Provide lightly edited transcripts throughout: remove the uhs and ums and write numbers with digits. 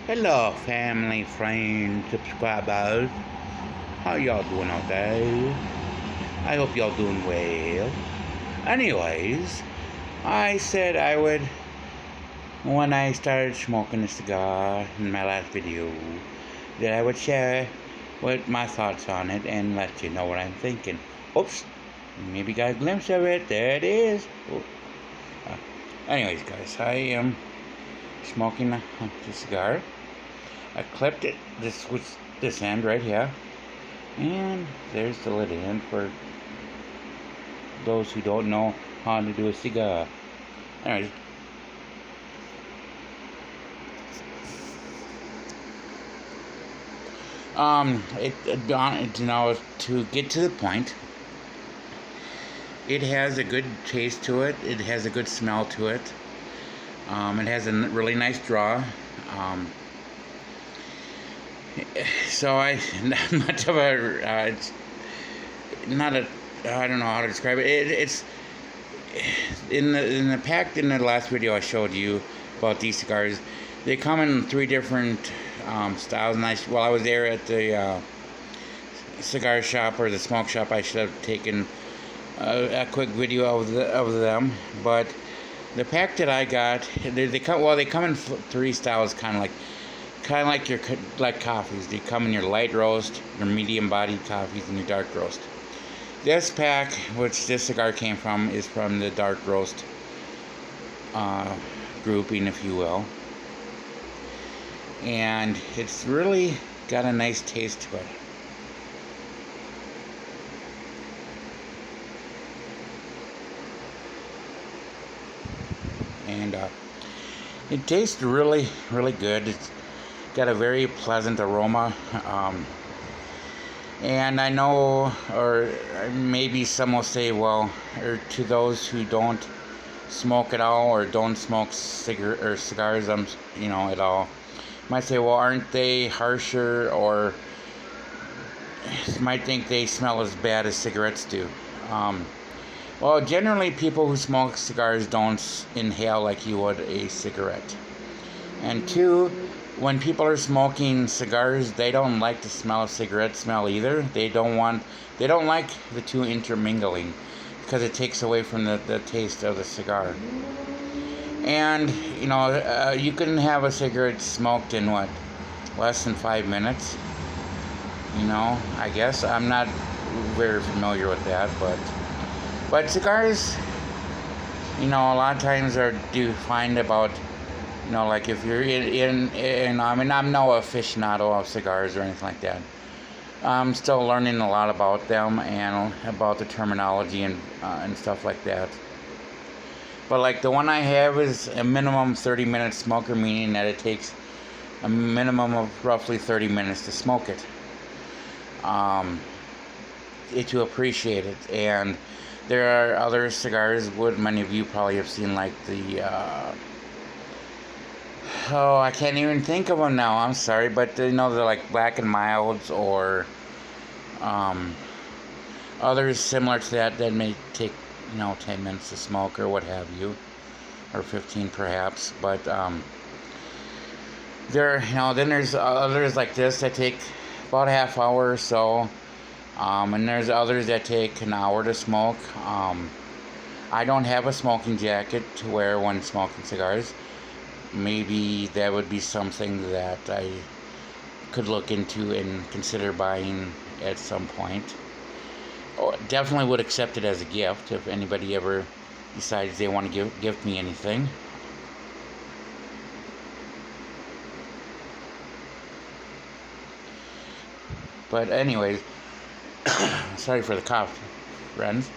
Hello, family, friends, subscribers. How y'all doing out there? I hope y'all doing well. Anyways, I said I would, when I started smoking a cigar in my last video, that I would share what my thoughts on it and let you know what I'm thinking. Oops, maybe got a glimpse of it. There it is. Uh, Anyways, guys, I am smoking a cigar. I clipped it. This was this end right here, and there's the lid end for those who don't know how to do a cigar. Anyways, you know, to get to the point, it has a good taste to it. It has a good smell to it. It has a really nice draw. So not much of a, it's not a, I don't know how to describe it. It's in the pack in the last video I showed you about these cigars. They come in 3 different styles. And while I was there at the cigar shop or the smoke shop, I should have taken a quick video of them. But the pack that I got, they come in 3 styles, kind of like your coffees. They come in your light roast, your medium bodied coffees, and your dark roast. This pack, which this cigar came from, is from the dark roast grouping, if you will. And it's really got a nice taste to it. And it tastes really, really good. It's got a very pleasant aroma. And I know, or maybe some will say, well, or to those who don't smoke at all or don't smoke cigars, at all, might say, well, aren't they harsher, or might think they smell as bad as cigarettes do. Well, generally, people who smoke cigars don't inhale like you would a cigarette. And 2, when people are smoking cigars, they don't like the smell of cigarette smell either. They don't like the 2 intermingling, because it takes away from the taste of the cigar. And, you can have a cigarette smoked in less than 5 minutes. I guess. I'm not very familiar with that, but cigars, a lot of times are defined about, like if you're I'm no aficionado of cigars or anything like that. I'm still learning a lot about them and about the terminology and stuff like that. But like the one I have is a minimum 30-minute smoker, meaning that it takes a minimum of roughly 30 minutes to smoke it. To appreciate it. And there are other cigars, many of you probably have seen, like the I can't even think of them now. I'm sorry, but they're like Black and Milds, or others similar to that may take 10 minutes to smoke or what have you, or 15 perhaps. But then there's others like this that take about a half hour or so, and there's others that take an hour to smoke. I don't have a smoking jacket to wear when smoking cigars. Maybe that would be something that I could look into and consider buying at some point. Definitely would accept it as a gift if anybody ever decides they want to gift me anything. But anyways, sorry for the cough, friends.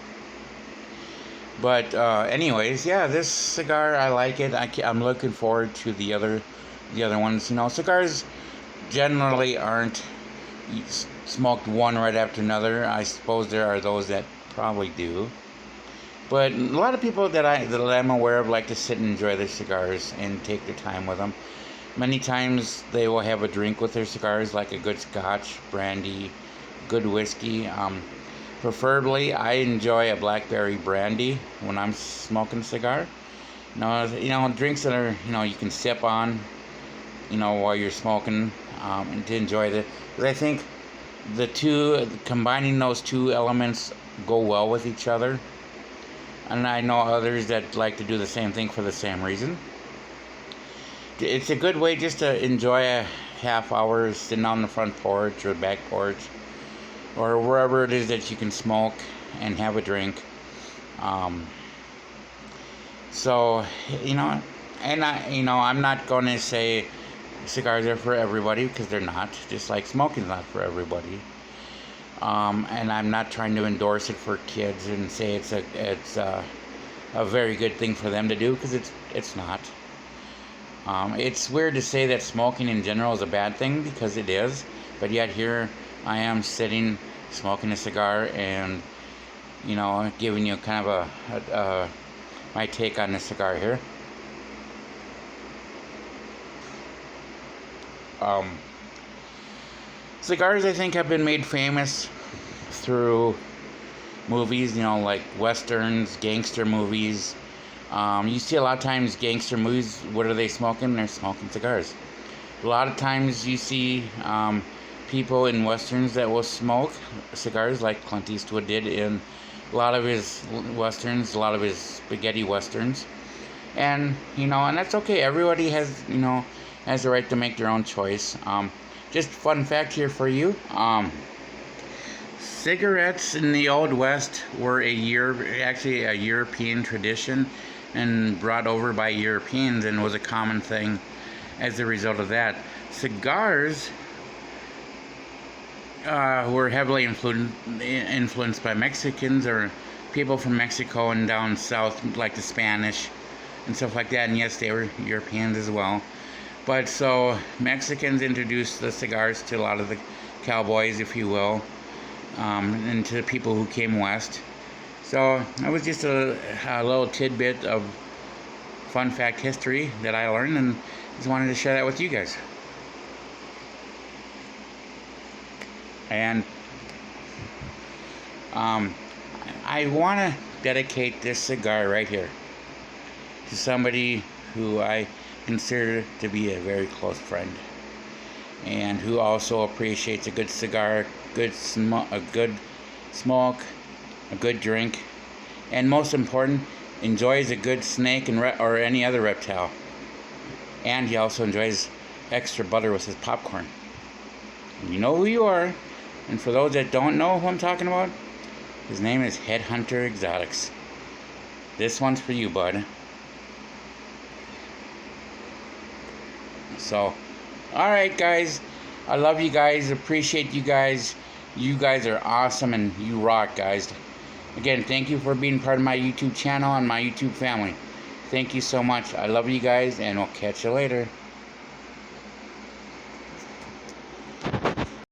But anyways, yeah, this cigar, I like it. I'm looking forward to the other ones. Cigars generally aren't smoked one right after another. I suppose there are those that probably do. But a lot of people that I'm aware of like to sit and enjoy their cigars and take their time with them. Many times they will have a drink with their cigars, like a good scotch, brandy, good whiskey. Preferably, I enjoy a blackberry brandy when I'm smoking a cigar. Drinks that are, you can sip on while you're smoking, and to enjoy the. Because I think combining those two elements go well with each other. And I know others that like to do the same thing for the same reason. It's a good way just to enjoy a half hour sitting on the front porch or back porch or wherever it is that you can smoke and have a drink. So, and I'm not going to say cigars are for everybody, because they're not. Just like smoking's not for everybody. And I'm not trying to endorse it for kids and say it's a very good thing for them to do, because it's not. It's weird to say that smoking in general is a bad thing, because it is. But yet here I am sitting smoking a cigar and giving you kind of my take on the cigar here. Cigars, I think, have been made famous through movies, like westerns, gangster movies. You see a lot of times gangster movies, what are they smoking? They're smoking cigars. A lot of times you see people in westerns that will smoke cigars, like Clint Eastwood did in a lot of his westerns, a lot of his spaghetti westerns. And, and that's okay. Everybody has, has the right to make their own choice. Just fun fact here for you. Cigarettes in the Old West were actually a European tradition, and brought over by Europeans, and was a common thing as a result of that. Cigars were heavily influenced by Mexicans, or people from Mexico and down south, like the Spanish and stuff like that. And yes, they were Europeans as well. But so Mexicans introduced the cigars to a lot of the cowboys, if you will, and to people who came west. So that was just a little tidbit of fun fact history that I learned, and just wanted to share that with you guys. And I want to dedicate this cigar right here to somebody who I consider to be a very close friend, and who also appreciates a good cigar, a good smoke, a good drink, and most important, enjoys a good snake or any other reptile. And he also enjoys extra butter with his popcorn. You know who you are. And for those that don't know who I'm talking about, his name is Headhunter Exotics. This one's for you, bud. So, alright guys, I love you guys, appreciate you guys. You guys are awesome and you rock, guys. Again, thank you for being part of my YouTube channel and my YouTube family. Thank you so much. I love you guys, and we'll catch you later.